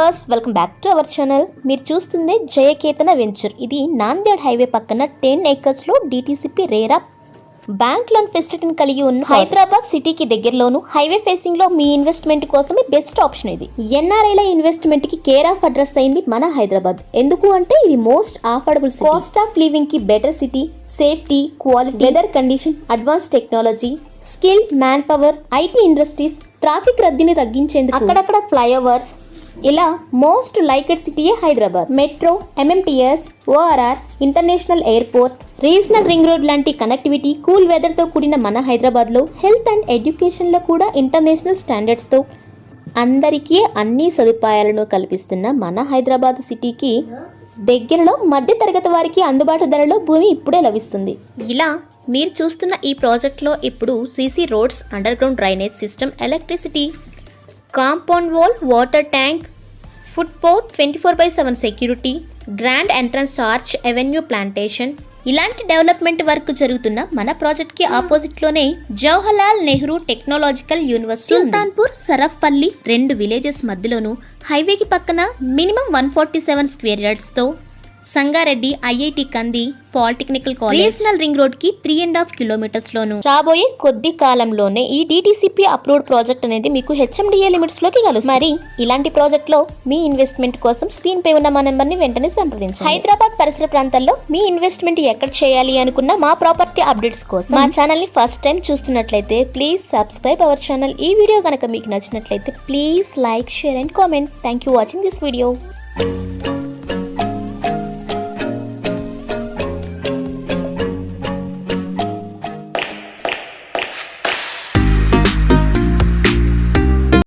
Viewers, welcome back to our channel. మీరు చూస్తుంది Jayaketana venture. ఇది నాందేడ్ హైవే పక్కన 10 acres లో DTCP రేరా బ్యాంక్ లోన్ ఫెసిలిటీని కలిగి ఉన్న హైదరాబాద్ సిటీకి దగ్గరలోను హైవే ఫేసింగ్ లో మీ ఇన్వెస్ట్మెంట్ కోసమే బెస్ట్ ఆప్షన్. ఇది ఎన్ఆర్ఐల ఇన్వెస్ట్మెంట్ కి కేర్ ఆఫ్ అడ్రస్ అయింది మన హైదరాబాద్. ఎందుకు అంటే ఇది most affordable city, cost of living కి better city, safety, quality, weather condition, advance technology, skilled man power, IT industries, traffic రద్దీని తగ్గించేందుకు అక్కడక్కడ ఫ్లైఓవర్స్, ఇలా మోస్ట్ లైక్డ్ సిటీయే Hyderabad. Metro, MMTS, ORR, international airport, regional ring road లాంటి connectivity, cool weather తో కూడిన మన హైదరాబాద్ లో హెల్త్ అండ్ ఎడ్యుకేషన్ లో కూడా ఇంటర్నేషనల్ స్టాండర్డ్స్ తో అందరికీ అన్ని సదుపాయాలను కల్పిస్తున్న మన హైదరాబాద్ సిటీకి దగ్గరలో మధ్య తరగతి వారికి అందుబాటు ధరలో భూమి ఇప్పుడే లభిస్తుంది. ఇలా మీరు చూస్తున్న ఈ ప్రాజెక్ట్లో ఇప్పుడు CC roads, under ground drainage system, electricity, compound wall, water tank, footpath, 24/7 security, grand entrance arch, avenue plantation, ఇలాంటి డెవలప్మెంట్ వర్క్ జరుగుతున్న మన ప్రాజెక్ట్ కి ఆపోజిట్ లోనే Jawaharlal Nehru technological university, Sultanpur, Sarafpally, 2 villages మధ్యలోను హైవేకి పక్కన మినిమం 147 స్క్వేర్ యార్డ్స్ తో Sangareddy, IIT Kandi, polytechnical college, regional ring road కి 3.5 kilometers లోను రాబోయే కొద్ది కాలంలోనే ఈ DTCP అప్రూవ్డ్ ప్రాజెక్ట్ అనేది మీకు HMDA లిమిట్స్ లోకి కలుస్తుంది. మరి ఇలాంటి ప్రాజెక్ట్ లో మీ ఇన్వెస్ట్మెంట్ కోసం స్క్రీన్ పై ఉన్న మా నెంబర్ ని వెంటనే సంప్రదించండి. హైదరాబాద్ పరిసర ప్రాంతాల్లో మీ ఇన్వెస్ట్మెంట్ ఎక్కడ చేయాలి అనుకున్న మా ప్రాపర్టీ అప్డేట్స్ కోసం మా ఛానల్ ని ఫస్ట్ టైం చూస్తున్నట్లయితే ప్లీజ్ సబ్స్క్రైబ్ అవర్ ఛానల్. ఈ వీడియో కనుక మీకు నచ్చినట్లయితే please like, share and comment. Thank you watching this video.